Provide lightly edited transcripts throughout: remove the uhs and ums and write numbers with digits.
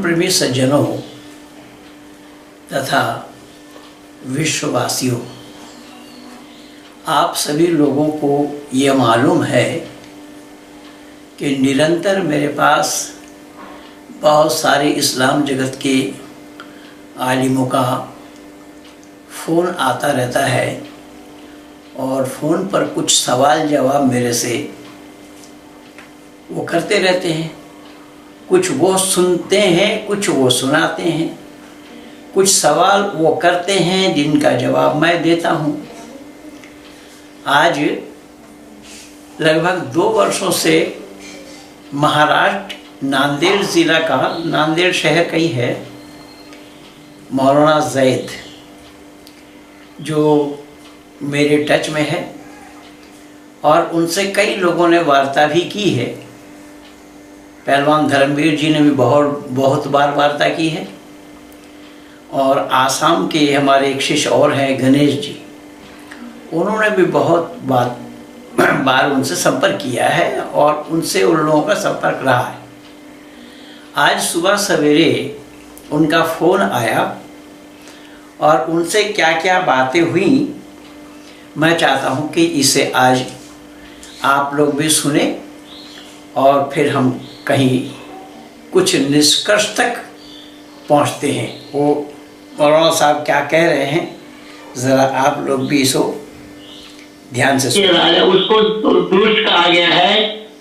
प्रेमी सज्जनों तथा विश्ववासियों, आप सभी लोगों को ये मालूम है कि निरंतर मेरे पास बहुत सारे इस्लाम जगत के आलिमों का फ़ोन आता रहता है और फ़ोन पर कुछ सवाल जवाब मेरे से वो करते रहते हैं। कुछ वो सुनते हैं, कुछ वो सुनाते हैं, कुछ सवाल वो करते हैं जिनका जवाब मैं देता हूँ। आज लगभग 2 वर्षों से महाराष्ट्र नांदेड़ ज़िला का, नांदेड़ शहर का ही है, मौलाना जैद जो मेरे टच में है और उनसे कई लोगों ने वार्ता भी की है। पहलवान धर्मवीर जी ने भी बहुत बार वार्ता की है और आसाम के हमारे एक शिष्य और हैं गणेश जी, उन्होंने भी बहुत बार उनसे संपर्क किया है और उनसे उन लोगों का संपर्क रहा है। आज सुबह सवेरे उनका फ़ोन आया और उनसे क्या क्या बातें हुई, मैं चाहता हूँ कि इसे आज आप लोग भी सुने और फिर हम कहीं कुछ निष्कर्ष तक पहुँचते हैं। वो मौलाना साहब क्या कह रहे हैं, ज़रा आप लोग भी इसको ध्यान से सुनिए। उसको दुष्ट कहा गया है,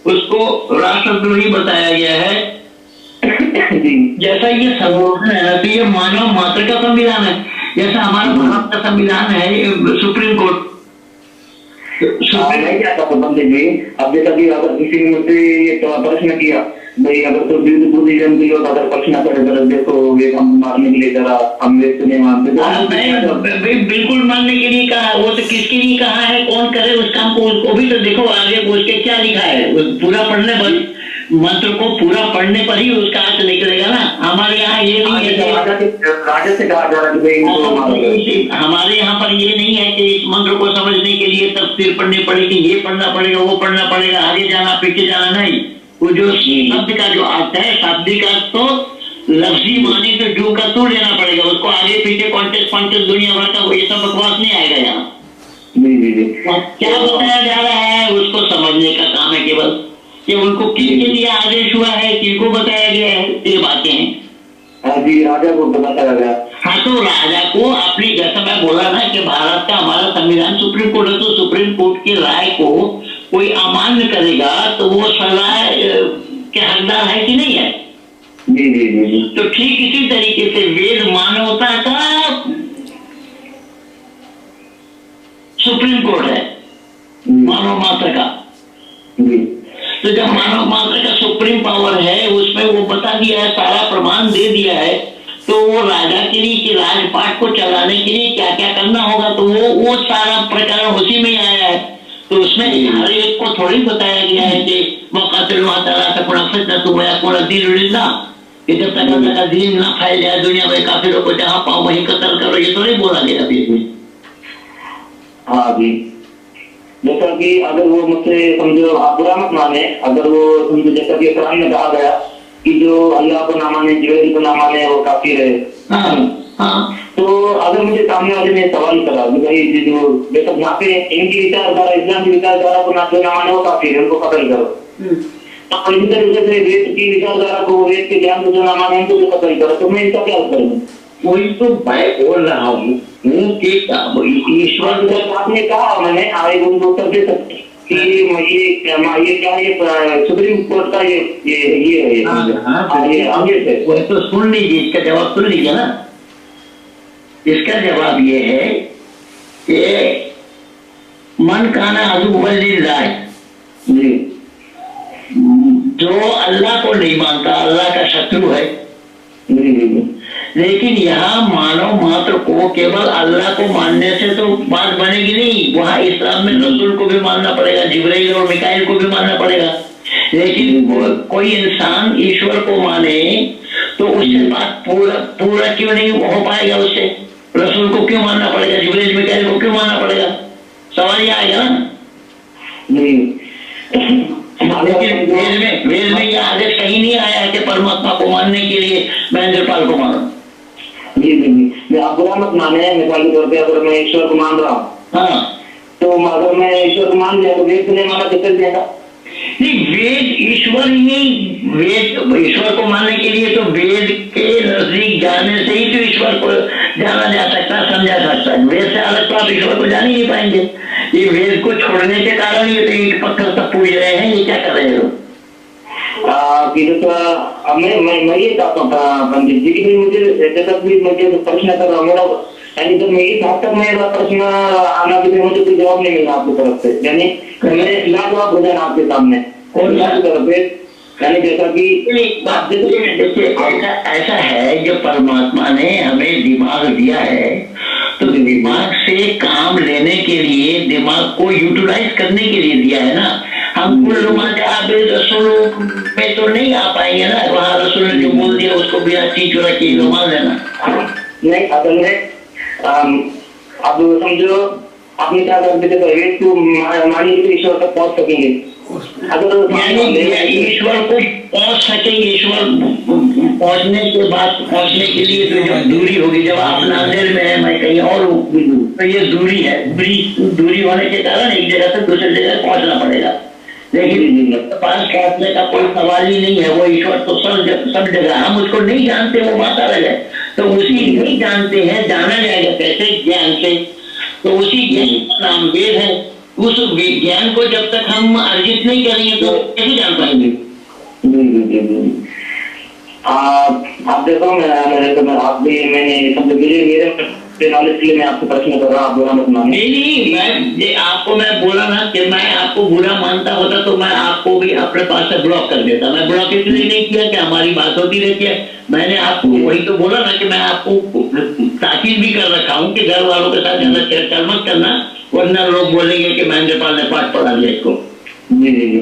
उसको राष्ट्रद्रोही बताया गया है। जैसा ये संविधान है तो ये मानव मात्र का संविधान है, जैसा हमारा भारत का संविधान है, सुप्रीम कोर्ट। मैं क्या कहता जी, अब जैसा कि अगर किसी ने मुझसे ये प्रश्न किया भाई, अगर तो बुद्धिज्म की अगर प्रश्न करे जरा देखो ये हम मारने के लिए जरा हम वेद नहीं मानते, बिल्कुल मानने के लिए कहा, वो तो किसके लिए कहा है, कौन करे उस काम को, उसको भी तो देखो आगे पूछ के क्या लिखा है। पूरा पढ़ने पर, मंत्र को पूरा पढ़ने पर ही उसका अर्थ निकलेगा ना। हमारे यहाँ ये नहीं है, हमारे यहाँ पर ये नहीं है कि इस मंत्र को समझने के लिए तफसीर पढ़नी पड़ेगी, ये पढ़ना पड़ेगा, वो पढ़ना पड़ेगा, आगे जाना पीछे जाना नहीं। वो जो शब्द का जो अर्थ है, शाब्दिक अर्थ तो लफ्जी मानी तो जो का तो लेना पड़ेगा, उसको आगे पीछे कॉन्टेक्स्ट दुनिया भर का ये सब बकवास नहीं आएगा यहाँ। क्या बताया जा रहा है उसको समझने का काम है केवल, कि उनको किसके लिए आदेश हुआ है, किनको बताया गया है, ये बातें हैं। राजा को बताया गया। हाँ, तो राजा को अपनी, जैसा मैं बोला ना कि भारत का हमारा संविधान सुप्रीम कोर्ट है, तो सुप्रीम कोर्ट की राय को कोई अमान्य करेगा तो वो सलाह के हकदार है कि नहीं है। जी। तो ठीक इसी तरीके से वेद मानवता का सुप्रीम कोर्ट है, मानव मात्र का। तो जब मानव मात्र का सुप्रीम पावर है, उसमें वो बता दिया है, सारा प्रमाण दे दिया है, तो वो राजा के लिए कि राजपाट को चलाने के लिए क्या क्या करना होगा, तो वो सारा प्रकरण उसी में आया है। तो उसमें हर एक को थोड़ी बताया गया है कि मुक़ातिल कि जब तक अल्लाह का दीन ना फैल जाए दुनिया में, काफिरों को जहाँ पाओ वहीं कत्ल करो, ये तो नहीं बोला गया अभी इसमें। हाँ जी, जैसा कि अगर वो मुझसे समझो आप बुरा मत माने, अगर वो समझो जैसा कि कुरान में कहा गया कि जो अल्लाह को ना माने, जिब्रील को ना माने, वो काफिर है। हाँ। तो अगर मुझे सामने वाले ने सवाल करा कि भाई जो जैसा यहाँ पे इनकी विचारधारा, इस्लाम की विचारधारा को ना माने वो काफिर है, उनको कत्ल करो। तो इसी तरीके से वेद की विचारधारा को, वेद के ज्ञान को जो ना माने उनको जो कत्ल करो, तो मैं इनका क्या करूँ? वही तो मैं बोल रहा हूँ कि ईश्वर आपने कहा, मैंने आगे उनको उत्तर दे सकते कि ये क्या, ये सुप्रीम कोर्ट का ये है। वो तो सुन लीजिए, इसका जवाब सुन लीजिए ना। इसका जवाब ये है कि मन काना अज़ुबल्लिल्लाह, जो अल्लाह को नहीं मानता, अल्लाह का शत्रु है। लेकिन यहाँ मानव मात्र को केवल अल्लाह को मानने से तो बात बनेगी नहीं, वहाँ इस्लाम में रसूल को भी मानना पड़ेगा, जिब्राइल और मिकाइल को भी मानना पड़ेगा। लेकिन कोई इंसान ईश्वर को माने तो उससे बात पूरा क्यों नहीं हो पाएगा? उससे रसूल को क्यों मानना पड़ेगा, जिब्राइल मिकाइल को क्यों मानना पड़ेगा? सवाल ये आएगा ना। लेकिन वेद में यह आदेश कहीं नहीं आया कि परमात्मा को मानने के लिए महेंद्रपाल को मानो। जी जी जी, मैं आप बुरा मत माने, मिसाल के तौर पे अगर मैं ईश्वर को मान रहा हूँ, हाँ, तो अगर मैं ईश्वर को मान लिया तो वेद को नहीं माना तो चल जाएगा। नहीं, वेद ईश्वर ही, वेद ईश्वर को मानने के लिए तो वेद के नजदीक जाने से ही तो ईश्वर को जाना जा सकता, समझा सकता है। वेद से अलग तो आप ईश्वर को जान ही नहीं पाएंगे। ये वेद को छोड़ने के कारण ये तो ईंट पत्थर सब पूज रहे हैं, ये क्या कर रहे हो? मैं ये चाहता हूँ पंडित जी की, मुझे जैसा भी मुझे प्रश्न कर रहा हूँ मेरा, यानी जब मैं इस हद तक मेरा प्रश्न आना कि मुझे कोई जवाब नहीं मिला आपकी तरफ से, यानी मेरे लाजवाब हो जाना आपके सामने और आपकी तरफ से, यानी जैसा कि देखिए ऐसा है, जो परमात्मा ने हमें दिमाग दिया है तो दिमाग से काम लेने के लिए, दिमाग को यूटिलाइज करने के लिए दिया है ना। हम कुल आप रसूल में तो नहीं आ पाएंगे ना, वहाँ रसूल ने जो बोल दिया उसको बिना चीज चुरा के रुमाल देना नहीं। असल में अब समझो आपने क्या कर देते तो वेद को मानिए तो ईश्वर तक पहुंच सकेंगे। अगर ईश्वर को पहुंच सकेंगे, ईश्वर पहुंचने के बाद, पहुंचने के लिए तो जो दूरी होगी, जब आप नांदेड़ में है मैं कहीं और हूँ तो ये दूरी है, दूरी होने के कारण एक जगह से दूसरी जगह पहुंचना पड़ेगा। लेकिन पास पहुंचने का कोई सवाल ही नहीं है, वो ईश्वर तो सब जगह, हम उसको नहीं जानते, वो बात अलग है। तो उसी नहीं जानते हैं, जाना जाएगा कैसे? ज्ञान से। तो उसी ज्ञान का नाम वेद है। उस ज्ञान को जब तक हम अर्जित नहीं करेंगे तो कैसे जान पाएंगे? आप देखो मैंने सब मेरे नॉलेज के लिए मैं आपसे प्रश्न कर रहा हूँ, आप बुरा मत मानिए। नहीं, आपको मैं बोला ना कि मैं आपको बुरा मानता होता तो मैं आपको भी अपने पास से ब्लॉक कर देता। मैं ब्लॉक इसलिए नहीं किया कि हमारी बात होती रहती है। मैंने आपको वही तो बोला ना कि मैं आपको ताकीद भी कर रखा हूँ कि घर वालों के साथ ज्यादा छेड़छाड़ मत करना, वरना लोग बोलेंगे कि महेंद्रपाल ने पाठ पढ़ा दिया इसको। जी जी जी।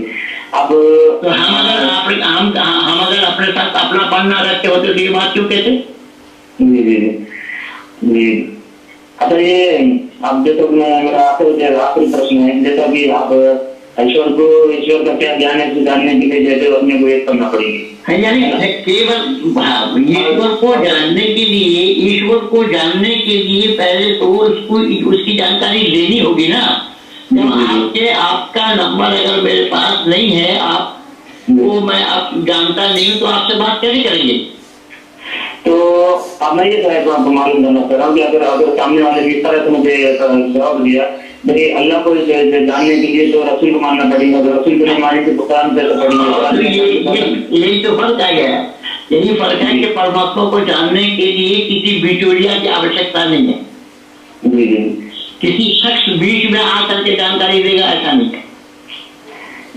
अब तो हम अगर अपने साथ अपना पढ़ ना रखते होते तो ये बात क्यों कहते? जी जी जी। अच्छा, ये आप देखो मेरा आखिरी प्रश्न है, जैसा कि आप ईश्वर का क्या ज्ञान है जानने के लिए जैसे अपने को एक करना पड़ेगी, यानी केवल ईश्वर को जानने के लिए पहले तो उसकी जानकारी लेनी होगी ना। जब आपका नंबर अगर मेरे पास नहीं है, आपको मैं जानता नहीं हूँ, तो आपसे बात कैसे करेंगे? तो अब मैं ये आपको मालूम करना चाह रहा हूँ कि अगर सामने वाले भी तरह से मुझे जवाब दिया, देखिए अल्लाह को जानने के लिए तो रसूल को मानना पड़ेगा, अगर रसूल को नहीं माने तो कुरान से पड़ेगा। यही तो फर्क आ गया, यही फर्क है कि परमात्मा को जानने के लिए किसी बिचौलिया की आवश्यकता नहीं है। जी जी। किसी शख्स बीच में आकर के जानकारी देगा ऐसा नहीं है।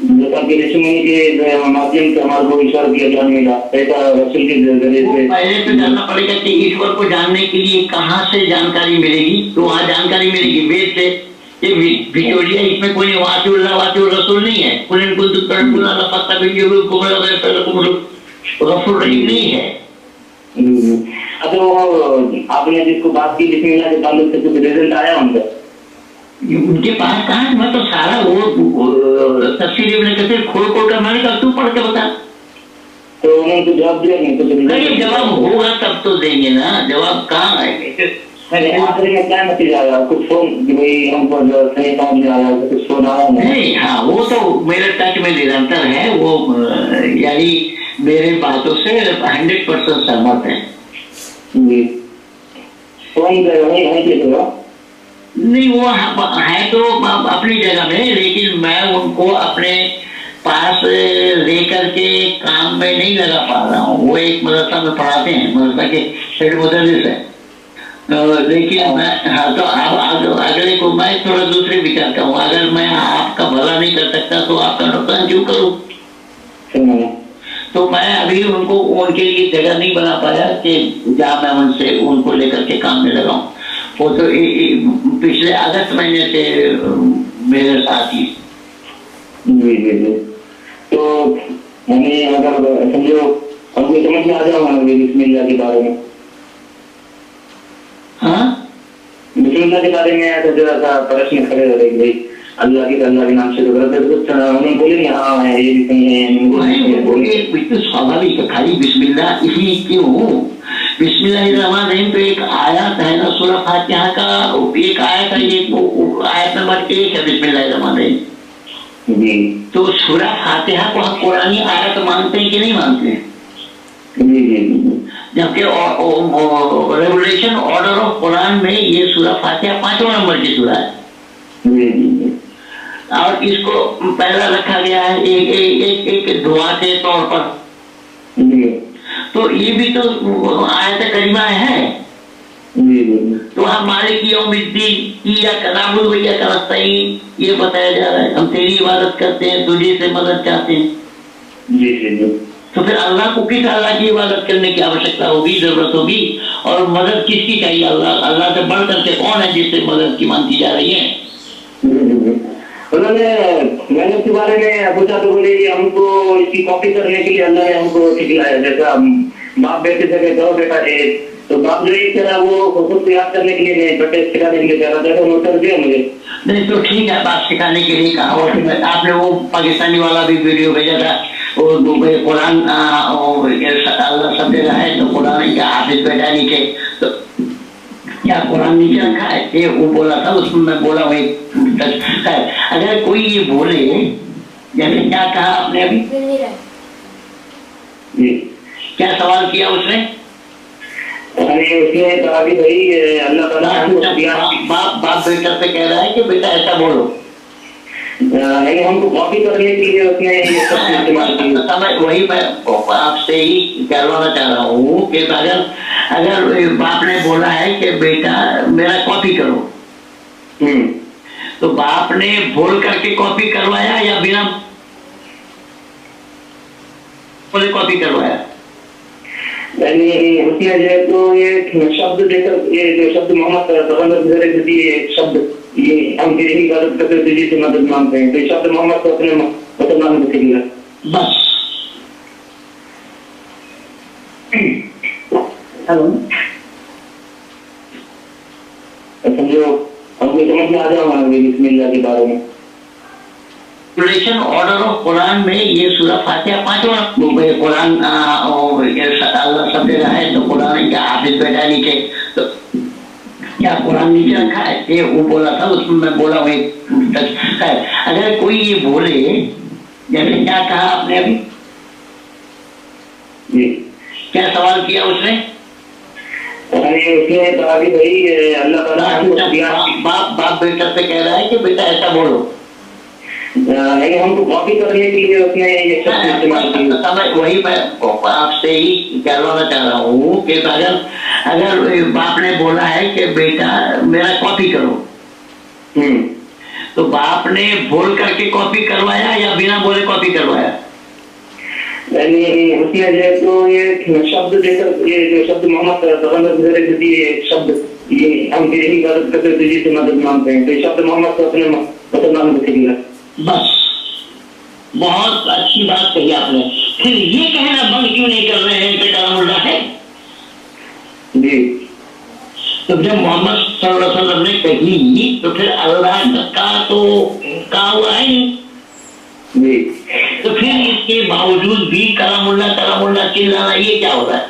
जैसा कि ऋषिमुनि के माध्यम से हमारे को ईश्वर की ज्ञान मिला, ऐसा रसूल के जरिए से पहले तो जानना पड़ेगा कि ईश्वर को जानने के लिए कहाँ से जानकारी मिलेगी। तो वहाँ जानकारी मिलेगी वेद से। ये बिचौलिया इसमें कोई वाचुल रसूल नहीं है, रसूल नहीं है। अच्छा, वो आपने जिसको बात की बिस्मिल्लाह के ताल्लुक से कुछ रिजल्ट आया उनके पास कहा? मैं तो सारा वो तफसील इब्न कसीर खोल कर मैंने कहा तू पढ़ के बता। तो उन्होंने तो जवाब दिया नहीं। जवाब होगा तब तो देंगे ना, जवाब कहाँ आएंगे? आखिरी में क्या नतीजा आया? कुछ फोन भाई हमको सही समझ में आया, कुछ फोन आया नहीं? हाँ, वो तो मेरे टच में निरंतर है, वो यानी मेरे बातों से 100% सहमत है। फोन नहीं, वो है तो अपनी जगह में, लेकिन मैं उनको अपने पास लेकर के काम में नहीं लगा पा रहा हूँ। वो एक मदरसा में पढ़ाते हैं, मदरसा के हेड मुदर्रिस है, लेकिन मैं तो अब अगले को मैं थोड़ा दूसरे विचार का हूँ। अगर मैं आपका भला नहीं कर सकता तो आपका नुकसान क्यों करूँ? तो मैं अभी उनको उनके लिए जगह नहीं बना पाया कि जहाँ मैं उनको लेकर के काम में लगाऊं। वो तो पिछले अगस्त महीने से मेरे साथ ही। जी जी जी। तो यानी अगर समझो हमको समझ में आ जाओ बिस्मिल्लाह के बारे में। हाँ, बिस्मिल्लाह के बारे में जरा सा प्रश्न खड़े हो रहे भाई, अल्लाह के नाम से उन्होंने बोले हाँ ये भी सही है बोले स्वाभाविक है। खाली बिस्मिल्लाह इसलिए क्यों? बिस्मिल्लाहिर्रहमानिर्रहीम तो एक आयत है ना सूरह फातिहा का, एक आयत है, ये आयत नंबर 1 है बिस्मिल्लाहिर्रहमानिर्रहीम। जी तो सूरह फातिहा को हम कुरानी आयत मानते हैं कि नहीं मानते हैं? जी जी जबकि रेवलेशन ऑर्डर ऑफ कुरान में ये सूरह फातिहा 5वां नंबर की सूरह है जी और इसको पहला रखा गया है एक दुआ के तौर पर। जी तो ये भी तो आयत करीमा है। जी तो हम मालिक यौमिद्दीन इय्याका नअबुदु व इय्याका नस्तईन ये बताया जा रहा है, हम तेरी इबादत करते हैं, तुझे से मदद चाहते हैं। जी जी तो फिर अल्लाह को किस अल्लाह की इबादत करने की आवश्यकता होगी, जरूरत होगी? और मदद किसकी चाहिए? अल्लाह से बढ़ करके कौन है जिससे मदद की मांगी जा रही है? उन्होंने मैंने उसके बारे में पूछा तो बोले कि हमको इसकी कॉपी करने के लिए अल्लाह ने हमको सिखाया। जैसा बाप बेटे से कहो बेटा तो बाप जो ये कह रहा वो खुद को याद करने के लिए नहीं, बेटे सिखाने के लिए कह रहा था। तो उत्तर दिया मुझे नहीं तो ठीक है, बात सिखाने के लिए कहा। और आपने वो पाकिस्तानी वाला भी वीडियो भेजा था, वो कुरान अल्लाह सब जगह है, तो कुरान क्या हाफिज बैठा नीचे, तो क्या कुरान नीचे रखा है? ये वो बोला था, उसमें मैं बोला वही। अगर कोई ये बोले जैसे क्या कहा आपने अभी, क्या सवाल किया उसने? उसने कहा कि भाई अल्लाह ताला बाप बेटा से कह रहा है कि बेटा ऐसा बोलो, नहीं हमको कॉपी करने के लिए उसने ये सब इस्तेमाल किया। वही मैं आपसे ही कहवाना चाह रहा हूँ कि अगर बाप ने बोला है कि बेटा मेरा कॉपी करो, तो बाप ने बोल करके कॉपी करवाया या बिना बोले कॉपी करवाया? उसने जो तो ये शब्द देकर, ये जो शब्द मोहम्मद शब्द ये हम तेरी इबादत करते हैं, तुझे से मदद मांगते हैं, तो ये शब्द मोहम्मद को अपने मुसलमान को दिया बस। समझो हमको समझ में आ जाओ बिस्मिल्लाह के बारे में। ऑर्डर ऑफ कुरान में ये सूरह फातिहा 5वां कुरान अल्लाह सब जगह है, तो कुरान क्या हाफिज बैठा नीचे, तो क्या कुरान नीचे रखा है? ये वो बोला था, उसमें मैं बोला वही। अगर कोई ये बोले जैसे क्या कहा आपने अभी, क्या सवाल किया उसने? उसने कहा कि भाई अल्लाह ताला बाप बेटा से कह रहा है कि बेटा ऐसा बोलो, नहीं हमको कॉपी करने के लिए उसने ये सब इस्तेमाल किया। वही मैं आपसे ही कहवाना चाह रहा हूँ कि अगर बाप ने बोला है कि बेटा मेरा कॉपी करो, तो बाप ने बोल करके कॉपी करवाया या बिना बोले कॉपी करवाया? उसने जो तो ये शब्द देकर, ये जो शब्द मोहम्मद ये शब्द ये हम तेरी इबादत करते हैं, तुझे से मदद मांगते हैं, तो ये शब्द मोहम्मद को अपने मुसलमान को दिया बस। बहुत अच्छी बात कही आपने। फिर ये कहना बंद क्यों नहीं कर रहे हैं कि कलामुल्लाह है? जी तो जब मोहम्मद सल्लल्लाहु अलैहि वसल्लम ने कही तो फिर अल्लाह का तो कहा हुआ है नहीं जी। तो फिर इसके बावजूद भी कलामुल्लाह चिल्लाना ये क्या हो रहा है?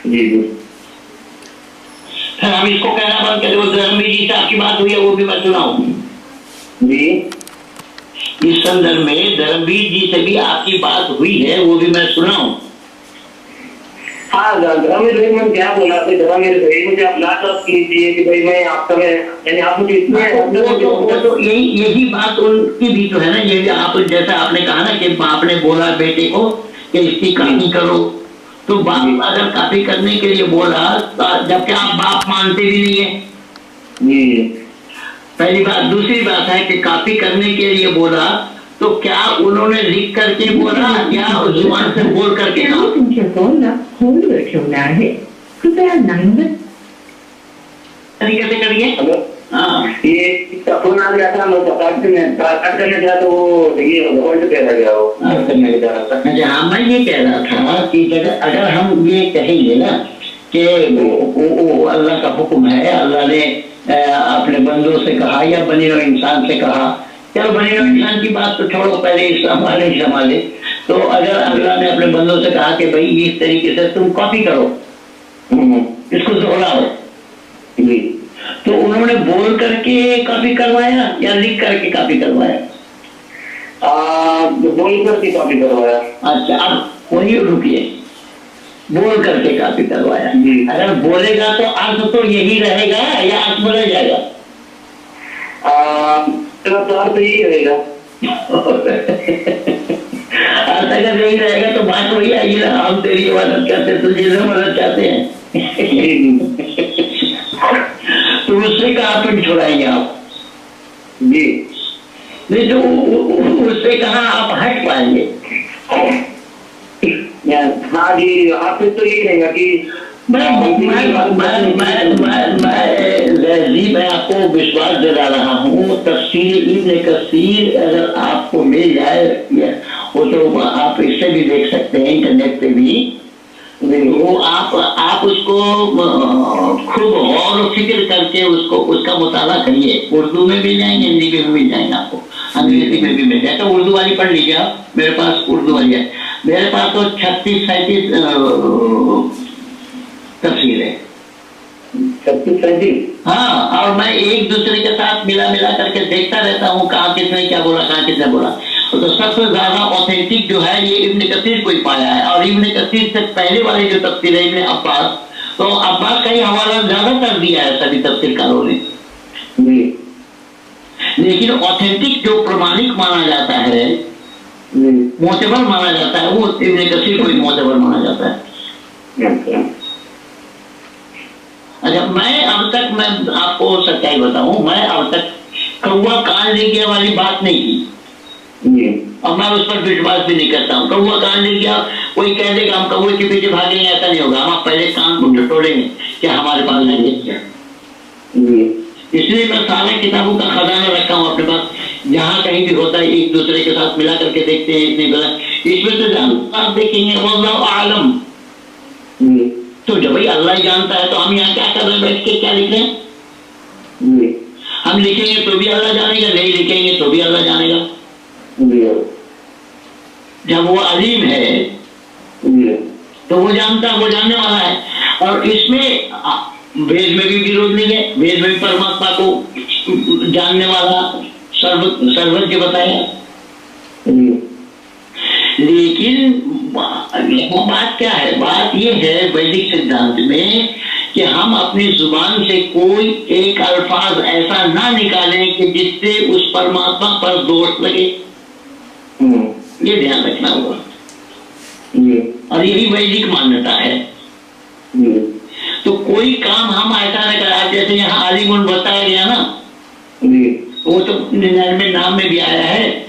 जी जी फिर हम इसको कहना बंद कर दो। धर्मवीर जी से आपकी बात हुई है, वो भी मैं सुनाऊं जी। इस संदर्भ में धर्मवीर जी से भी आपकी बात हुई है, वो भी मैं सुनाऊं। हाँ धर्मवीर भाई मैं क्या बोला था, धर्मवीर भाई मुझे आप लाभ कीजिए कि भाई मैं आपका यानी आप मुझे तो यही बात उनकी भी तो है ना। ये आप जैसा आपने कहा ना कि बाप ने बोला बेटे को कि इसकी कहानी करो, तो बाप अगर कॉपी करने के लिए बोला, जबकि आप बाप मानते भी नहीं है, जी पहली बात। दूसरी बात है कि कॉपी करने के लिए बोला तो क्या उन्होंने लिख करके बोला या जुबान से बोल करके कहा? तुमच्या कॉलला होल्डवर ठेवला आहे, कृपया लाईनवर तरीके से करिए। हाँ ये फोन आ गया था, मैं कट करने गया तो वो देखिए होल्ड पे रह गया, वो करने जा रहा था। अच्छा हाँ, मैं ये कह रहा था कि अगर हम ये कहेंगे ना कि वो अल्लाह का हुक्म है, अल्लाह ने अपने बंदों से कहा या बने हुए इंसान से कहा। चलो बने हुए इंसान की बात तो छोड़ो, पहले संभाले। तो अगर अल्लाह ने अपने बंदों से कहा कि भाई इस तरीके से तुम कॉपी करो, इसको दोहराओ, तो उन्होंने बोल करके कॉपी करवाया या लिख करके कॉपी करवाया? बोल करके कॉपी करवाया। अच्छा, अब वही रुकिए, बोल करके कॉपी करवाया। अगर बोलेगा तो अर्थ तो यही रहेगा या अर्थ बदल जाएगा? अर्थ यही रहेगा। अर्थ अगर यही रहेगा तो बात वही आएगी ना, हम तेरी मदद करते तुझे मदद चाहते हैं। तो उससे कहाँ पिन छुड़ाएंगे आप? जी नहीं तो उससे कहाँ आप हट पाएंगे? हाँ जी, आपसे तो यही रहेगा कि मैं आपको विश्वास दिला रहा हूँ, तफसीर इब्न कसीर अगर आपको मिल जाए, वो तो आप इससे भी देख सकते हैं इंटरनेट पे भी, वो आप उसको खूब गौर और फिक्र करके उसको उसका मुताला करिए। उर्दू में भी जाएंगे, हिंदी में भी मिल जाएंगे, आपको अंग्रेजी में भी मिल जाए। तो उर्दू वाली पढ़ लीजिए आप, मेरे पास उर्दू वाली है। मेरे पास तो 36-37 तफसीर है। 36-37? हाँ, और मैं एक दूसरे के साथ मिला करके देखता रहता हूँ, कहाँ किसने क्या बोला, कहाँ किसने बोला। तो सबसे ज्यादा ऑथेंटिक जो है ये इब्न कसीर को ही पाया है। और इब्न कसीर से पहले वाली जो तफसीर है इब्न अब्बास, तो अब्बास का ही हवाला ज्यादा कर दिया है सभी तफसीरकारों ने। लेकिन ऑथेंटिक जो प्रमाणिक माना जाता है, मोतबर माना जाता है, वो इब्न कसीर को ही मोतबर माना जाता है। अच्छा, मैं आपको सच्चाई बताऊं, मैं अब तक कौवा कान ले गया वाली बात नहीं की, और मैं उस पर विश्वास भी नहीं करता हूँ। कौवा कान ले गया, कोई कह देगा हम कौवे के पीछे भागेंगे, ऐसा नहीं होगा। हम पहले कान को टटोलेंगे क्या हमारे पास है। इसलिए मैं सारे किताबों का खजाना रखा हूँ अपने पास, जहाँ कहीं भी होता है एक दूसरे के साथ मिला करके देखते हैं, इतनी गलत इसमें तो आप देखेंगे वल्लाहु आलम। तो जब भाई अल्लाह ही जानता है, तो हम यहाँ क्या कर रहे हैं बैठ के, क्या लिख रहे हैं? हम लिखेंगे तो भी अल्लाह जानेगा, नहीं लिखेंगे तो भी अल्लाह जानेगा। जब वो अलीम है तो वो जानता है, वो जानने वाला है। और इसमें वेद में भी विरोध नहीं है, वेद में भी परमात्मा को जानने वाला सर्वज्ञ बताया। लेकिन बात क्या है? बात ये है वैदिक सिद्धांत में कि हम अपनी जुबान से कोई एक अल्फाज ऐसा ना निकालें कि जिससे उस परमात्मा पर दोष लगे। ये ध्यान रखना होगा, और यही वैदिक मान्यता है। तो कोई काम हम ऐसा न करें, जैसे यहाँ आलिमुन बताया गया ना, वो तो 99 नाम में भी आया है।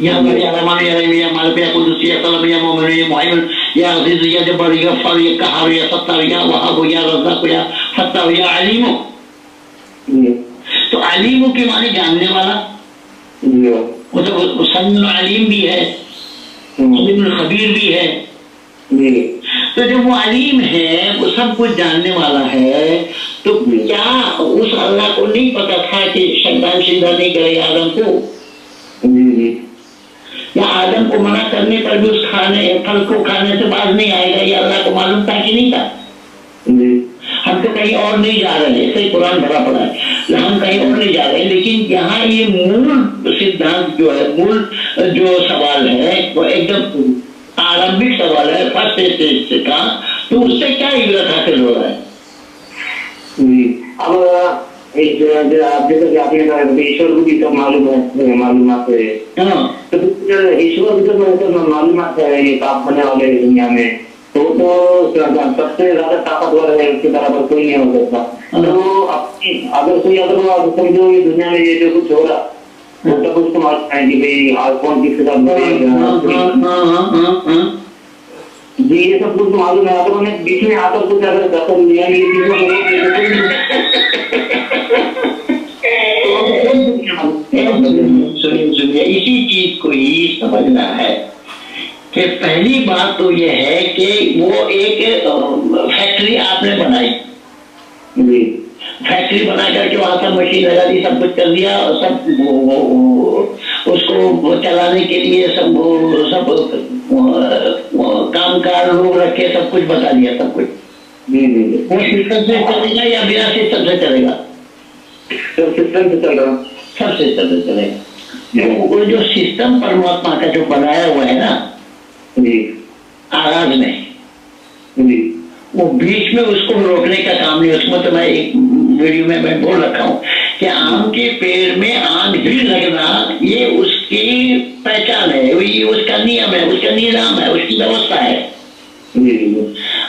या रहमान या रहीम या मालिक या कुद्दूस या सलाम या मोमिन या मुहैमिन या अजीज या जब्बार या गफ्फार या कहहार या सत्तार या वहाब या रज़्ज़ाक़ या फत्ताह या अलीम। तो अलीम के माने जानने वाला, वो तो समीउल अलीम भी है, अलीमुल खबीर भी है। तो जब वो अलीम है, वो सब कुछ जानने वाला है, तो क्या उस अल्लाह को नहीं पता था कि शैतान सिजदा नहीं करेगा आदम को? या आदम को मना करने पर भी उस फल को खाने से बाज नहीं आएगा, ये अल्लाह को मालूम था कि नहीं था? हम तो कहीं और नहीं जा रहे हैं, ऐसे कुरान भरा पड़ा है, हम कहीं और नहीं जा रहे हैं। लेकिन यहाँ ये मूल सिद्धांत जो है, मूल जो सवाल है, वो एकदम आरंभिक सवाल है, फर्स्ट स्टेज का, तो उससे क्या इबरत हासिल हो रहा है? अब आपने कहा ईश्वर को भी सब मालूमात है, तो ईश्वर भी तो मालूमात है ये ताप होने वाले दुनिया में, तो सबसे ज्यादा ताकतवर है, उसके बराबर कोई नहीं हो सकता। तो अगर समझो ये दुनिया में ये जो कुछ हो रहा, तो तब उसको मालूम है कि भाई आज कौन किसके साथ जी, ये सब कुछ मालूम है। अगर उन्हें बीच में आकर कुछ अगर दखल दिया नहीं, सुनिए, इसी चीज को ही समझना है कि पहली बात तो यह है कि वो एक फैक्ट्री आपने बनाई, फैक्ट्री बना करके वहां सब मशीन लगा दी, सब कुछ कर दिया, और सब उसको चलाने के लिए सब कामकार लोग रखे, सब कुछ बता दिया, सब कुछ। वो सिस्टम से चलेगा या बिना सिस्टम से चलेगा? सब सिस्टम से चल रहा, सब सिस्टम से चलेगा। वो जो सिस्टम परमात्मा का जो बनाया हुआ है ना जी आगाज में, जी, वो बीच में उसको रोकने का काम नहीं। उसमें तो मैं एक वीडियो में मैं बोल रखा हूँ कि आम के पेड़ में आम ही लगना ये उसकी पहचान है, ये उसका नियम है, उसका निजाम है, उसकी व्यवस्था है।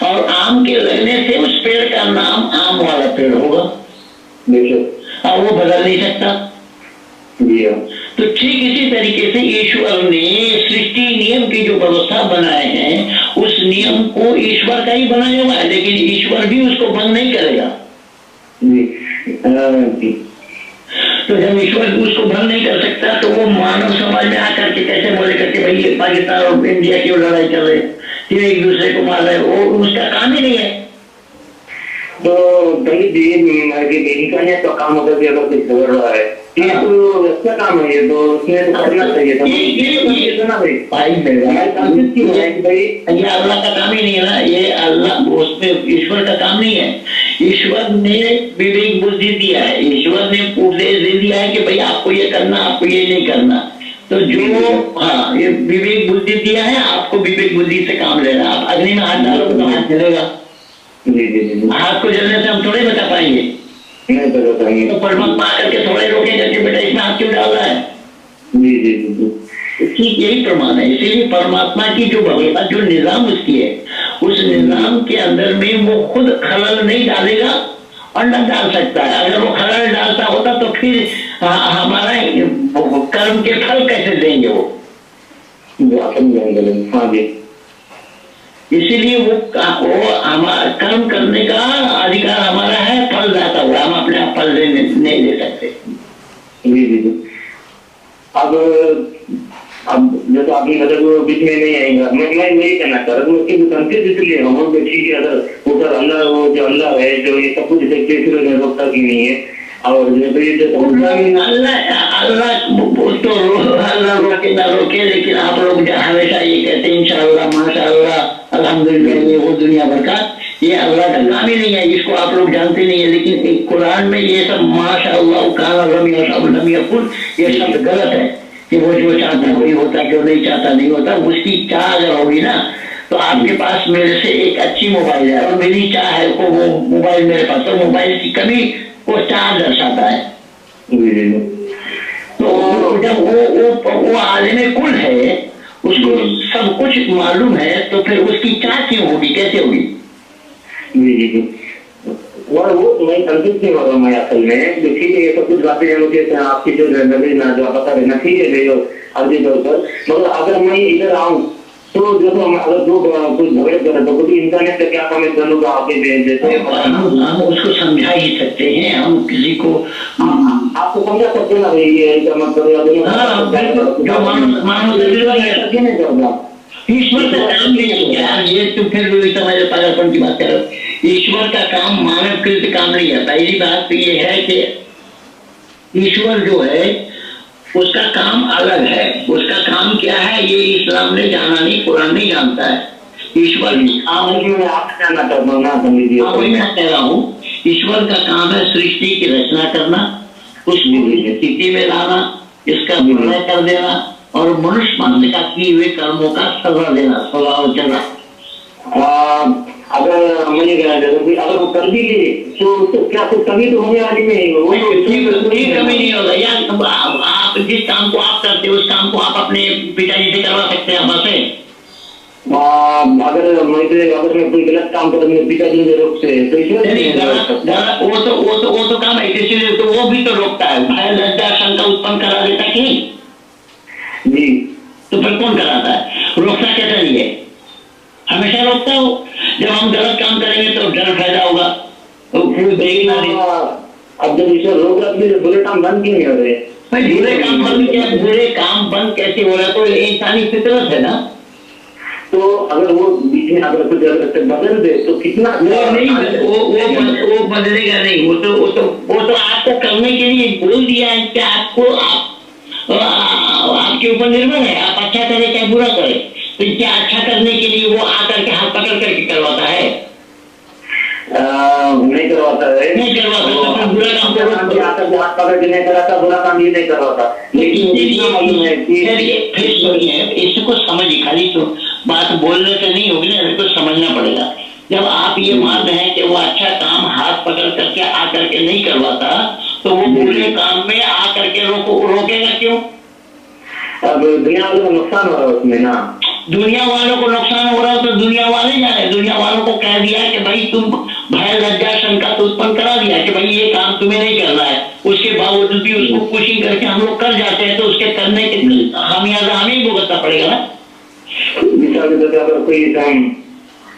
और आम के लगने से उस पेड़ का नाम आम वाला पेड़ होगा, और वो बदल नहीं सकता। तो ठीक इसी तरीके से ईश्वर ने सृष्टि नियम की जो व्यवस्था बनाए हैं, उस नियम को ईश्वर का ही बनाया हुआ है, लेकिन ईश्वर भी उसको भंग नहीं करेगा। तो जब ईश्वर उसको भंग नहीं कर सकता, तो वो मानव समाज में आकर के कैसे बोले करके भाई ये पाकिस्तान और इंडिया की लड़ाई चल रही है, फिर एक दूसरे को मार रहे, वो उसका काम ही नहीं है। तो भाई इंसानियत का काम होता है, अगर कुछ हो रहा है ये तो अच्छा काम है, ये तो उसमें तो करना चाहिए था ना भाई। भाई ये अल्लाह का काम ही नहीं है ना, ये अल्लाह उसमें ईश्वर का काम नहीं है। ईश्वर ने विवेक बुद्धि दिया है, ईश्वर ने उपदेश दे दिया है कि भाई आपको ये करना, आपको ये नहीं करना। तो जो हाँ ये विवेक बुद्धि दिया है, आपको विवेक बुद्धि से काम लेना। आप अग्नि में हाथ डालोगे तो हाथ जलेगा, हाथ को जलने से हम थोड़े बचा पाएंगे, तो परमात्मा आकर के थोड़े रोकेगा कि बेटा इसमें हाथ क्यों डाल रहा है। ठीक यही प्रमाण है। इसीलिए परमात्मा की जो व्यवस्था, जो निजाम उसकी है, उस निजाम के अंदर में वो खुद खलल नहीं डालेगा और न डाल सकता है। अगर वो खलल डालता होता तो फिर हमारा कर्म के फल कैसे देंगे वो। इसीलिए वो हमारा कर्म करने का अधिकार हमारा है, फल दाता हुआ, हम अपने आप फल नहीं दे सकते। अब जैसे आपने मतलब बीच में नहीं आएगा, मैं यही कहना चाह रहा हूँ कि कंफ्यूज इसलिए हम ठीक है, अगर उधर अल्लाह, वो जो अल्लाह है जो ये सब कुछ देखते फिर रोकता की नहीं है, और अल्लाह रोके ना रोके, लेकिन आप लोग हमेशा ये कहते हैं इंशाअल्लाह माशाअल्लाह अल्हम्दुलिल्लाह, ये वो दुनिया भर का, ये अल्लाह का काम ही नहीं है, इसको आप लोग जानते नहीं है। लेकिन कुरान में ये सब माशाअल्लाह काना लम यकुन, ये सब गलत है कि वो जो चाहता वही होता, जो नहीं चाहता नहीं होता। उसकी चाह अगर होगी ना, तो आपके पास मेरे से एक अच्छी मोबाइल है और मेरी चाह है को वो मोबाइल मेरे पास, तो मोबाइल की कमी वो चाह दर्शाता है। तो जब वो आलिम कुल है, उसको सब कुछ मालूम है, तो फिर उसकी चाह क्यों होगी, कैसे होगी? वो मैं कंफ्यूज नहीं हो रहा हूँ मैं असल में। ठीक है, ये सब कुछ बातें मुझे आपकी जो बता देना ठीक है अर्जी तौर पर, मगर अगर मैं इधर आऊँ तो जो अगर जो कुछ झगड़े करे तो कुछ इंटरनेट का क्या काम है, दोनों का आगे देते हम उसको समझा ही सकते हैं, हम किसी को आपको समझा सकते ना भाई, ये मतलब ईश्वर का काम नहीं है यार, ये तो फिर समझ पागलपन की बात कर रहे हो। ईश्वर का काम मानव कृत काम नहीं है। पहली बात तो ये है कि ईश्वर जो है उसका काम अलग है। उसका काम क्या है ये इस्लाम ने जाना नहीं, कुरान नहीं जानता है। ईश्वर वही मैं कह रहा हूँ, ईश्वर का काम है सृष्टि की रचना करना, उसको स्थिति में लाना, इसका विनय कर देना और मनुष्य मात्र का किए हुए कर्मों का सजा देना, स्वभाव चला। अगर मैंने अगर वो कर भी ले तो क्या कुछ कमी तो होने वाली नहीं, कोई कमी नहीं होगा यार। आप जिस काम को आप करते हो उस काम को आप अपने पिताजी से करवा सकते हैं वहां से। अगर मैं कोई गलत काम करूँ मेरे पिताजी ने रोकते तो वो तो काम है, इसीलिए तो वो भी तो रोकता है। भय लज्जा शंका उत्पन्न करा देता कि नहीं जी, तो फिर कौन कराता है? रोकता कैसे नहीं है? हमेशा रोकता हो। जब हम गलत काम करेंगे तो डर पैदा होगा, तो कोई देगी ना। अब जब ईश्वर रोक रहा है तो बुरे काम बंद क्यों नहीं हो रहे? भाई बुरे काम बंद कैसे हो रहा है? तो इंसानी फितरत है ना। तो अगर वो बीच में अगर कुछ बदल दे तो कितना वो बदलेगा नहीं। वो तो आपको करने के लिए बोल दिया है कि आपको आपके ऊपर निर्भर है, आप अच्छा करें चाहे बुरा करें। तो क्या अच्छा करने के लिए वो आकर के हाथ पकड़ करके करवाता है? नहीं करवाता है, नहीं करवाता। तो फिर बुरा काम आकर हाथ पकड़ के नहीं कराता, बुरा काम ये नहीं करवाता। लेकिन इतना मालूम है कि फिर सुनिए, इसको समझिए, खाली तो बात बोलने से नहीं होगी ना, इसको समझना पड़ेगा। जब आप ये मान रहे हैं कि वो अच्छा काम हाथ पकड़ करके आकर के नहीं करवाता, तो वो बुरे काम में आकर के रोकेगा क्यों? अब दुनिया वालों को नुकसान हो रहा है उसमें ना। दुनिया वालों को नुकसान हो रहा है तो दुनिया वाले जाने। दुनिया वालों को कह दिया कि भाई तुम भय लज्जा शंका तो उत्पन्न करा दिया कि भाई ये काम तुम्हें नहीं करना है, उसके बावजूद भी उसको पुशिंग करके हम लोग कर जाते हैं, तो उसके करने के खामियाजा हमें ही भुगतना पड़ेगा ना। अगर कोई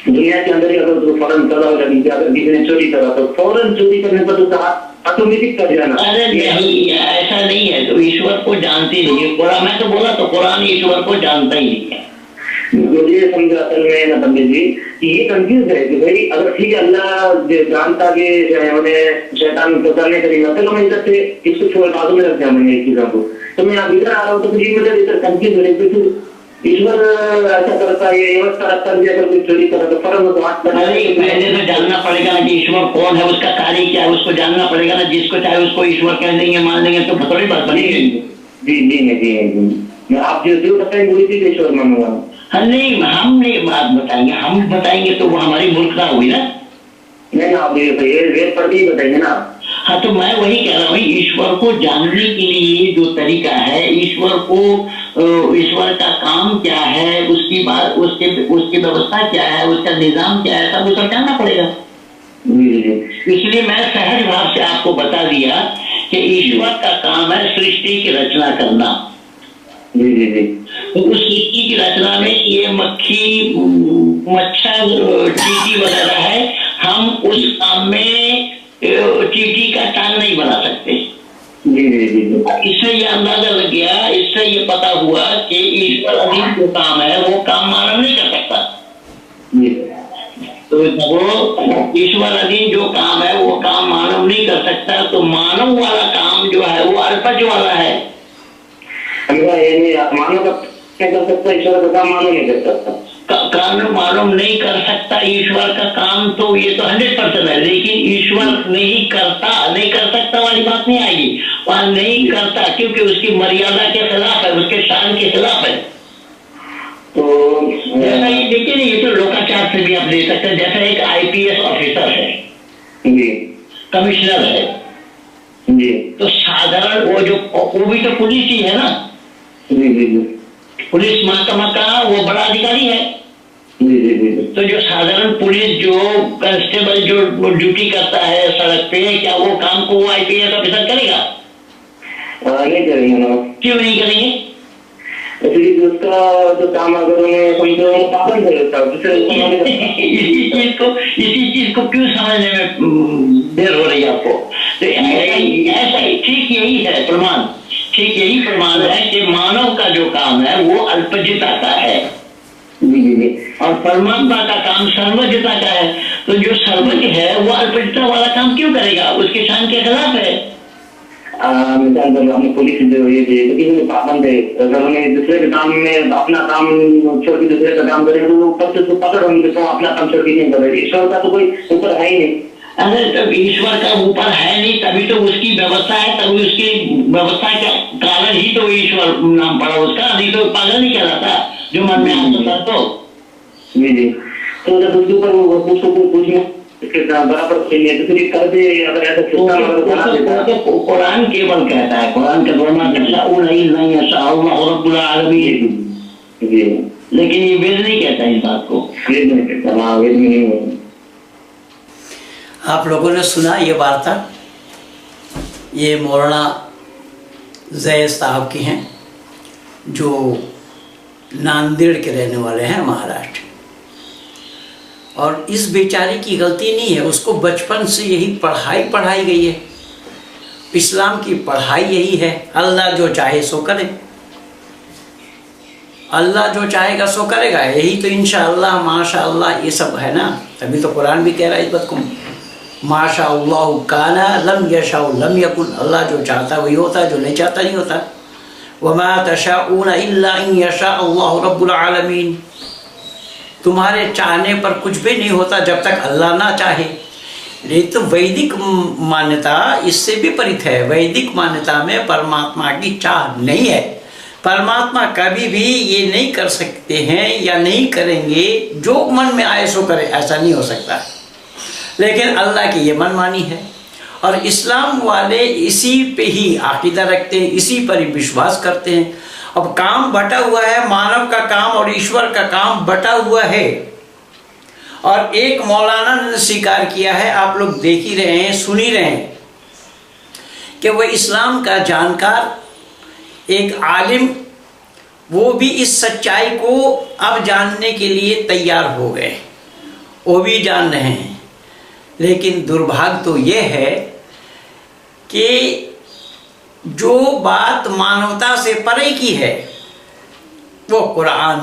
दुनिया के अंदर ही अगर उसको फौरन सजा हो जाती है, अगर किसी ने चोरी करा तो फौरन चोरी करने पर उसका ऑटोमेटिक कर जाना। अरे नहीं, ऐसा नहीं है। तो ईश्वर को जानते नहीं है कुरान। मैं तो बोला तो कुरान ईश्वर को जानता ही नहीं है। मुझे समझा असल में ना पंडित जी कि ये कंफ्यूज है कि भाई अगर ठीक है अल्लाह जानता कि उन्हें शैतान पकड़ने करेगा, चलो मैं इधर से इसको छोड़ बाजू में रख दिया मैंने इस चीजों को, तो मैं अब इधर आ रहा हूँ तो मुझे मतलब इधर कंफ्यूज हो रही है। ईश्वर ऐसा करता है, व्यवस्था रखता है, अगर कोई चोरी करा तो फर्क तो हाथ पहले तो जानना पड़ेगा ना कि ईश्वर कौन है, उसका कार्य क्या है, उसको जानना पड़ेगा ना। जिसको चाहे उसको ईश्वर कह देंगे, मान लेंगे तो थोड़ी बात बनेगी। जी जी जी मैं आप जो बताएंगे वही चीज ईश्वर मानूंगा। नहीं, हम नहीं बात बताएंगे। हम बताएंगे तो वो हमारी मूर्खता हुई ना। नहीं आप ये वेद पढ़ के ही बताएंगे ना। हाँ, तो मैं वही कह रहा हूँ, ईश्वर को जानने के लिए जो तरीका है, ईश्वर का काम क्या है, उसकी बात, उसकी व्यवस्था क्या है, उसका निजाम क्या है, सब उसको जानना पड़ेगा। इसलिए मैं सहज भाव से आपको बता दिया कि ईश्वर का काम है सृष्टि की रचना करना। जी जी जी। तो उस सृष्टि की रचना में ये मक्खी, मच्छर, चींटी वगैरह है, हम उस काम में चींटी का टांग नहीं बना सकते। इससे ये अंदाजा लग गया, इससे ये पता हुआ कि ईश्वर अधीन जो काम है वो काम मानव नहीं कर सकता। तो वो ईश्वर अधीन जो काम है वो काम मानव नहीं कर सकता। तो मानव वाला काम जो है वो अल्पज वाला है। मानव का कर सकता, ईश्वर का काम मानव नहीं कर सकता। काम मानव नहीं कर सकता ईश्वर का काम, तो ये तो 100% है। लेकिन ईश्वर नहीं कर सकता वाली बात नहीं आएगी। वह नहीं करता क्योंकि उसकी मर्यादा के खिलाफ है, उसके शान के खिलाफ है। तो जैसा ये देखिए ना, ये तो लोकाचार से भी आप ले सकते हैं। जैसा एक IPS ऑफिसर है जी, कमिश्नर है जी, तो साधारण वो भी तो पुलिस ही है ना। जी जी जी। पुलिस महकमा का वो बड़ा अधिकारी है। जी जी जी। तो जो साधारण पुलिस, जो कांस्टेबल जो ड्यूटी करता है सड़क पे, क्या वो काम को वो IPS ऑफिसर करेगा? नहीं करेंगे ना। क्यों नहीं करेंगे? इसलिए उसका जो काम अगर उन्हें कोई पाबंद है इसी चीज को क्यों समझने में देर हो रही है आपको? तो ऐसा ठीक यही है प्रमाण। ठीक यही प्रमाण है कि मानव का जो काम है वो अल्पज्यता का है और परमात्मा का काम सर्वज्ञता का है। तो जो सर्वज्ञ है वो अल्पज्यता वाला काम क्यों करेगा? उसके शान के खिलाफ है। मिसाल हमने पुलिस जो ये तो पाबंद है, अगर उन्हें दूसरे के काम में अपना काम छोड़ के दूसरे का काम करेंगे तो वो ऊपर से पकड़ होंगे, तो अपना काम छोड़ के नहीं करेंगे। ईश्वर का तो कोई ऊपर है ही नहीं। अरे तब ईश्वर का ऊपर है नहीं, तभी तो उसकी व्यवस्था है, तभी उसकी व्यवस्था का कारण ही तो ईश्वर नाम पड़ा उसका। नहीं तो पागल नहीं कहलाता जो मन में आता तो। जी जी। तो जब उसके ऊपर उसको पूछने बराबर कर दे, अगर ऐसा कुरान केवल कहता है, कुरान का लेकिन ये वेद नहीं कहता इस बात को। वेद नहीं कहता। हाँ, वेद में नहीं। आप लोगों ने सुना ये वार्ता, ये मौलाना जैद साहब की हैं जो नांदेड़ के रहने वाले हैं, महाराष्ट्र। और इस बेचारे की गलती नहीं है, उसको बचपन से यही पढ़ाई गई है। इस्लाम की पढ़ाई यही है, अल्लाह जो चाहे सो करे। अल्लाह जो चाहेगा सो करेगा, यही तो इंशाअल्लाह माशाअल्लाह ये सब है ना। तभी तो कुरान भी कह रहा है इस बात को, माशाअल्लाह काना लम यशा लम यकुन। अल्लाह जो चाहता वही होता है, जो नहीं चाहता नहीं होता। वमा तशाऊन इल्ला इन यशा अल्लाह रब्बुल आलमीन। तुम्हारे चाहने पर कुछ भी नहीं होता जब तक अल्लाह ना चाहे। ये तो वैदिक मान्यता इससे विपरीत है। वैदिक मान्यता में परमात्मा की चाह नहीं है। परमात्मा कभी भी ये नहीं कर सकते हैं या नहीं करेंगे जो मन में आए सो करे, ऐसा नहीं हो सकता। लेकिन अल्लाह की ये मनमानी है और इस्लाम वाले इसी पे ही अकीदा रखते हैं, इसी पर ही विश्वास करते हैं। अब काम बटा हुआ है, मानव का काम और ईश्वर का काम बटा हुआ है। और एक मौलाना ने स्वीकार किया है, आप लोग देख ही रहे हैं, सुन ही रहे हैं, कि वह इस्लाम का जानकार एक आलिम, वो भी इस सच्चाई को अब जानने के लिए तैयार हो गए, वो भी जान रहे हैं। लेकिन दुर्भाग्य तो ये है कि जो बात मानवता से परे की है वो कुरान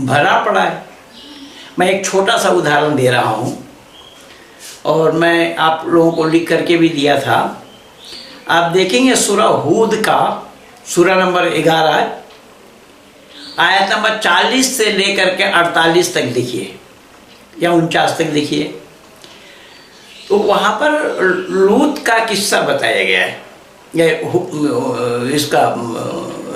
भरा पड़ा है। मैं एक छोटा सा उदाहरण दे रहा हूँ और मैं आप लोगों को लिख करके भी दिया था। आप देखेंगे सूरह हूद का सूरह नंबर 11 आयत नंबर 40 से लेकर के 48 तक देखिए या 49 तक देखिए। तो वहाँ पर लूत का किस्सा बताया गया है, इसका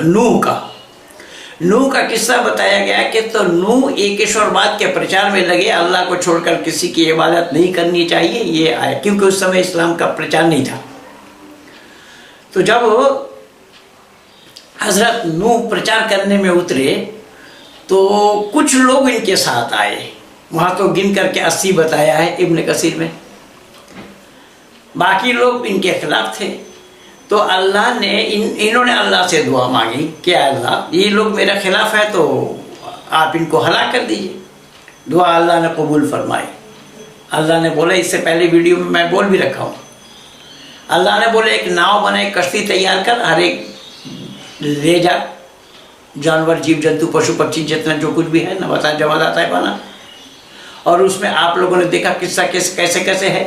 नूह का किस्सा बताया गया कि तो नूह एक ईश्वरवाद के प्रचार में लगे, अल्लाह को छोड़कर किसी की इबादत नहीं करनी चाहिए, ये आया, क्योंकि उस समय इस्लाम का प्रचार नहीं था। तो जब हजरत नूह प्रचार करने में उतरे तो कुछ लोग इनके साथ आए। वहाँ तो गिन करके 80 बताया है इब्न कसीर में, बाकी लोग इनके खिलाफ थे। तो अल्लाह ने इन्होंने अल्लाह से दुआ मांगी कि अल्लाह ये लोग मेरे खिलाफ है तो आप इनको हलाक कर दीजिए। दुआ अल्लाह ने कबूल फरमाई। अल्लाह ने बोला, इससे पहले वीडियो में मैं बोल भी रखा हूँ, अल्लाह ने बोले एक नाव बनाए, कश्ती तैयार कर, हर एक ले जा, जानवर जीव जंतु पशु पक्षी जितना जो कुछ भी है न बता जवाब है बना। और उसमें आप लोगों ने देखा किस्सा कैसे कैसे है,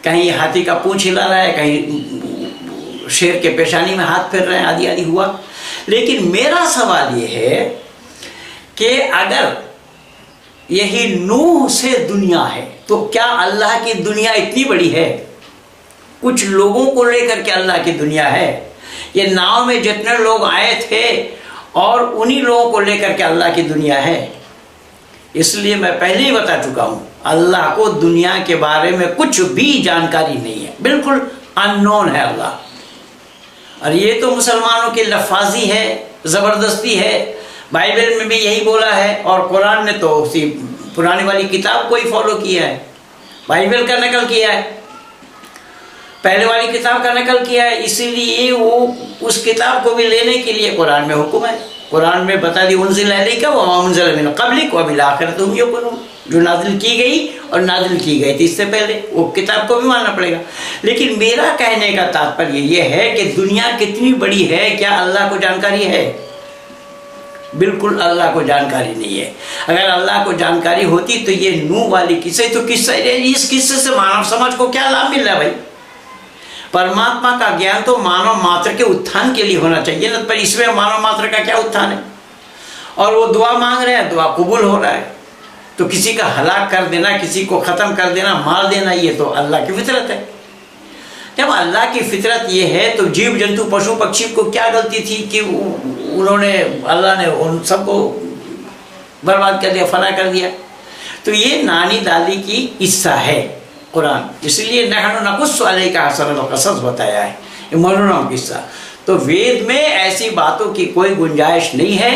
कहीं हाथी का पूंछ हिला रहा है, कहीं शेर के पेशानी में हाथ फेर रहे हैं, आदि आदि हुआ। लेकिन मेरा सवाल ये है कि अगर यही नूह से दुनिया है तो क्या अल्लाह की दुनिया इतनी बड़ी है? कुछ लोगों को लेकर के अल्लाह की दुनिया है। ये नाव में जितने लोग आए थे और उन्हीं लोगों को लेकर के अल्लाह की दुनिया है। इसलिए मैं पहले ही बता चुका हूं, अल्लाह को दुनिया के बारे में कुछ भी जानकारी नहीं है, बिल्कुल अननोन है अल्लाह। और ये तो मुसलमानों की लफाजी है, ज़बरदस्ती है। बाइबल में भी यही बोला है और कुरान ने तो उसी पुरानी वाली किताब को ही फॉलो किया है, बाइबल का नकल किया है, पहले वाली किताब का नकल किया है। इसीलिए वो उस किताब को भी लेने के लिए कुरान में हुक्म है। कुरान में बता दी उनज़िल अलैका व मा उनज़िला मिन क़ब्लिक व बिल आखिरति हुम युक़िनून, जो नाजिल की गई और नाजिल की गई थी इससे पहले, वो किताब को भी मानना पड़ेगा। लेकिन मेरा कहने का तात्पर्य ये है कि दुनिया कितनी बड़ी है, क्या अल्लाह को जानकारी है? बिल्कुल अल्लाह को जानकारी नहीं है। अगर अल्लाह को जानकारी होती तो ये नूह वाली किस्से, तो किस्सा, इस किस्से से मानव समाज को क्या लाभ मिल रहा है भाई? परमात्मा का ज्ञान तो मानव मात्र के उत्थान के लिए होना चाहिए ना, पर इसमें मानव मात्र का क्या उत्थान है? और वो दुआ मांग रहे हैं, दुआ कबूल हो रहा है। तो किसी का हलाक कर देना, किसी को ख़त्म कर देना, मार देना, ये तो अल्लाह की फितरत है। जब अल्लाह की फितरत ये है तो जीव जंतु पशु पक्षी को क्या गलती थी कि उन्होंने, अल्लाह ने उन सबको बर्बाद कर दिया, फना कर दिया? तो ये नानी दादी की किस्सा है कुरान, इसलिए नहनु नकुस्सु अलैका अहसनल क़सस बताया है, ये मनोरम किस्सा। तो वेद में ऐसी बातों की कोई गुंजाइश नहीं है।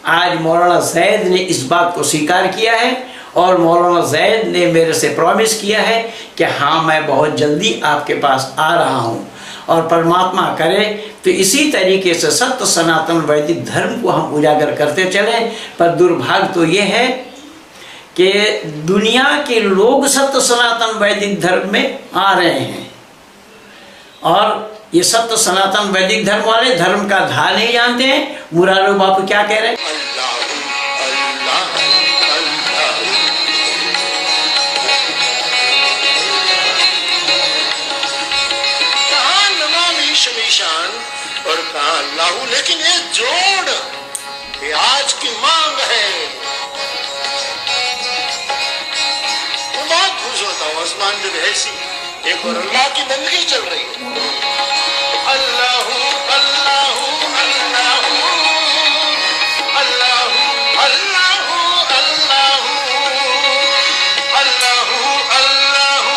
आज मौलाना जैद ने इस बात को स्वीकार किया है और मौलाना जैद ने मेरे से प्रॉमिस किया है कि हाँ मैं बहुत जल्दी आपके पास आ रहा हूँ, और परमात्मा करे तो इसी तरीके से सत्य सनातन वैदिक धर्म को हम उजागर करते चलें। पर दुर्भाग्य तो ये है कि दुनिया के लोग सत्य सनातन वैदिक धर्म में आ रहे हैं और ये सत्य सनातन वैदिक धर्म वाले धर्म का धा नहीं जानते हैं। मुरारी बापू क्या कह रहे हैं? लेकिन ये जोड़ ये आज की मांग है। मैं बहुत खुश होता हूँ आसमान जब ऐसी एक और अल्लाह की बंदगी चल रही है। अल्लाहू अल्लाहू अल्लाहू अल्लाहू अल्लाहू अल्लाहू अल्लाहू अल्लाहू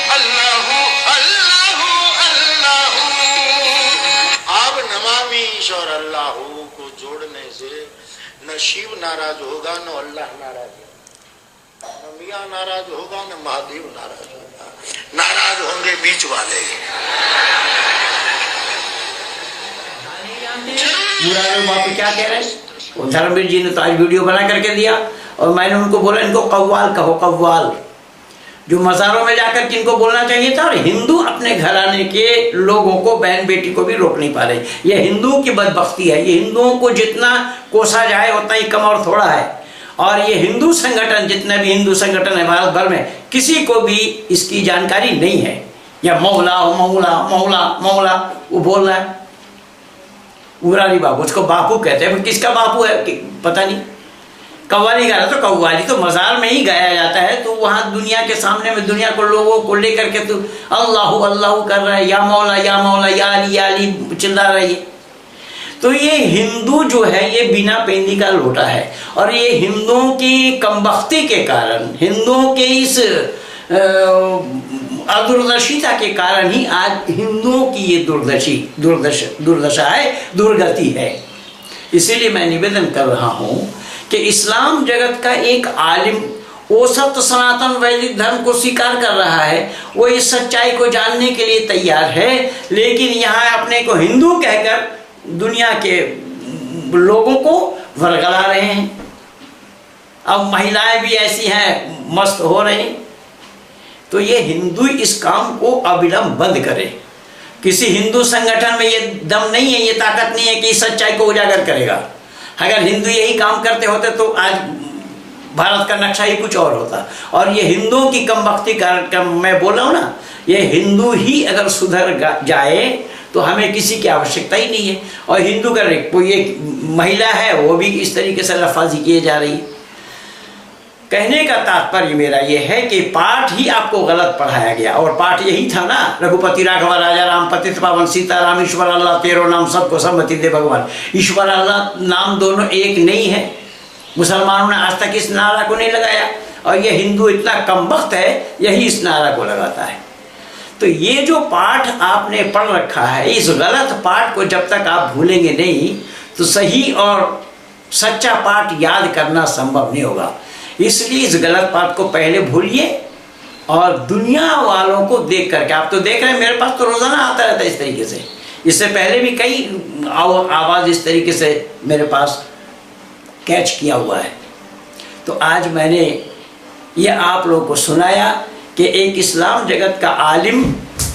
अल्लाहू अल्लाहू अल्लाहू। आप नमामि ईश्वर अल्लाहू को जोड़ने से न शिव नाराज होगा न अल्लाह नाराज होगा, न मियाँ नाराज होगा न महादेव नाराज होगा, नाराज होंगे बीच वाले। मुरारी बापू क्या कह रहे हैं? वो धर्मवीर जी ने तो आज वीडियो बना करके दिया और मैंने उनको बोला इनको कव्वाल कहो, कव्वाल। जो मज़ारों में जाकर किनको बोलना चाहिए था, और हिंदू अपने घराने के लोगों को, बहन बेटी को भी रोक नहीं पा रहे। ये हिंदुओं की बदबख्ती है। ये हिंदुओं को जितना कोसा जाए उतना ही कम और थोड़ा है। और ये हिंदू संगठन, जितने भी हिंदू संगठन है भारत भर में, किसी को भी इसकी जानकारी नहीं है। या मौला मौला मौला मौला वो बोल रहा है मुरारी बापू, उसको बापू कहते हैं। किसका बापू है कि पता नहीं। कव्वाली गा रहा तो कव्वाली तो मज़ार में ही गाया जाता है, तो वहाँ दुनिया के सामने में दुनिया को, लोगों को लेकर के तो अल्लाहू अल्लाहू कर रहा है, या मौला या अली चिल्ला रही है। तो ये हिंदू जो है ये बिना पेंदी का लोटा है। और ये हिंदुओं की कमबख्ती के कारण, हिंदुओं के इस अदूरदर्शिता के कारण ही आज हिंदुओं की ये दुर्दशा है, दुर्गति है। इसीलिए मैं निवेदन कर रहा हूँ कि इस्लाम जगत का एक आलिम वो सत्य सनातन वैदिक धर्म को स्वीकार कर रहा है, वो इस सच्चाई को जानने के लिए तैयार है, लेकिन यहाँ अपने को हिंदू कहकर दुनिया के लोगों को वरगला रहे हैं। अब महिलाएं भी ऐसी हैं, मस्त हो रही। तो ये हिंदू इस काम को अविलंब बंद करे। किसी हिंदू संगठन में ये दम नहीं है, ये ताकत नहीं है कि इस सच्चाई को उजागर करेगा। अगर हिंदू यही काम करते होते तो आज भारत का नक्शा ही कुछ और होता। और ये हिंदुओं की कमबख्ती का मैं बोल रहा हूँ ना, ये हिंदू ही अगर सुधर जाए तो हमें किसी की आवश्यकता ही नहीं है। और हिंदू का कोई एक महिला है वो भी इस तरीके से लफाजी किए जा रही है। कहने का तात्पर्य मेरा ये है कि पाठ ही आपको गलत पढ़ाया गया। और पाठ यही था ना, रघुपति राघव राजा राम पतित पावन सीताराम ईश्वर अल्लाह तेरो नाम सबको सम्मति दे भगवान। ईश्वर अल्लाह नाम दोनों एक नहीं है। मुसलमानों ने आज तक इस नारा को नहीं लगाया, और ये हिंदू इतना कमबख्त है यही इस नारा को लगाता है। तो ये जो पाठ आपने पढ़ रखा है, इस गलत पाठ को जब तक आप भूलेंगे नहीं तो सही और सच्चा पाठ याद करना संभव नहीं होगा। इसलिए इस गलत पाठ को पहले भूलिए और दुनिया वालों को देख करके, आप तो देख रहे हैं मेरे पास तो रोजाना आता रहता है इस तरीके से। इससे पहले भी कई आवाज़ इस तरीके से मेरे पास कैच किया हुआ है। तो आज मैंने ये आप लोगों को सुनाया कि एक इस्लाम जगत का आलिम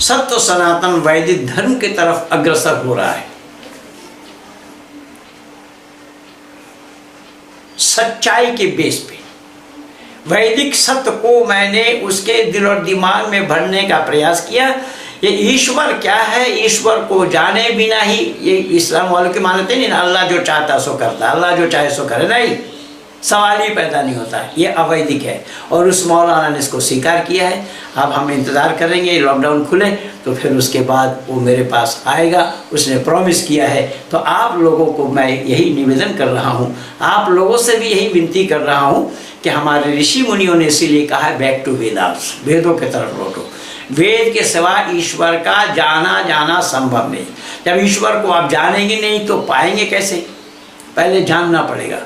सत्य सनातन वैदिक धर्म की तरफ अग्रसर हो रहा है। सच्चाई के बेस पे वैदिक सत्य को मैंने उसके दिल और दिमाग में भरने का प्रयास किया। ये ईश्वर क्या है, ईश्वर को जाने बिना ही, ये इस्लाम वालों की मानते नहीं ना, अल्लाह जो चाहता सो करता, अल्लाह जो चाहे सो करे, नहीं, सवाल ही पैदा नहीं होता। ये अवैधिक है और उस मौलाना ने इसको स्वीकार किया है। अब हम इंतज़ार करेंगे लॉकडाउन खुले तो फिर उसके बाद वो मेरे पास आएगा, उसने प्रॉमिस किया है। तो आप लोगों को मैं यही निवेदन कर रहा हूँ, आप लोगों से भी यही विनती कर रहा हूँ कि हमारे ऋषि मुनियों ने इसीलिए कहा है बैक टू वेदास, वेदों की तरफ लौटो। वेद के सिवा ईश्वर का जाना संभव नहीं। जब ईश्वर को आप जानेंगे नहीं तो पाएंगे कैसे? पहले जानना पड़ेगा।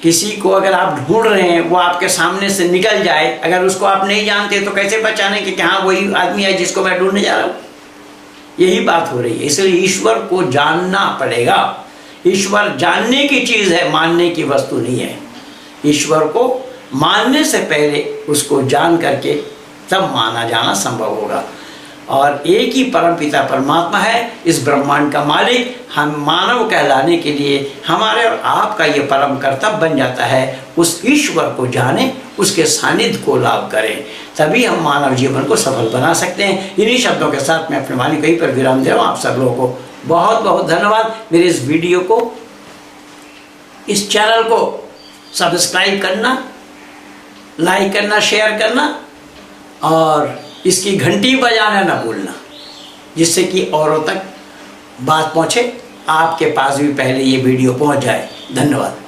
किसी को अगर आप ढूंढ रहे हैं, वो आपके सामने से निकल जाए, अगर उसको आप नहीं जानते तो कैसे पहचाने कि हाँ वही आदमी है जिसको मैं ढूंढने जा रहा हूँ? यही बात हो रही है। इसलिए ईश्वर को जानना पड़ेगा। ईश्वर जानने की चीज़ है, मानने की वस्तु नहीं है। ईश्वर को मानने से पहले उसको जान करके तब माना जाना संभव होगा। और एक ही परमपिता परमात्मा है, इस ब्रह्मांड का मालिक। हम मानव कहलाने के लिए हमारे और आपका ये परम कर्तव्य बन जाता है, उस ईश्वर को जाने, उसके सानिध्य को लाभ करें। तभी हम मानव जीवन को सफल बना सकते हैं। इन्हीं शब्दों के साथ मैं अपने वाणी कहीं पर विराम दे रहा हूँ। आप सब लोगों को बहुत बहुत धन्यवाद। मेरे इस वीडियो को, इस चैनल को सब्सक्राइब करना, लाइक करना, शेयर करना और इसकी घंटी बजाना ना भूलना, जिससे कि औरों तक बात पहुँचे, आपके पास भी पहले ये वीडियो पहुँच जाए। धन्यवाद।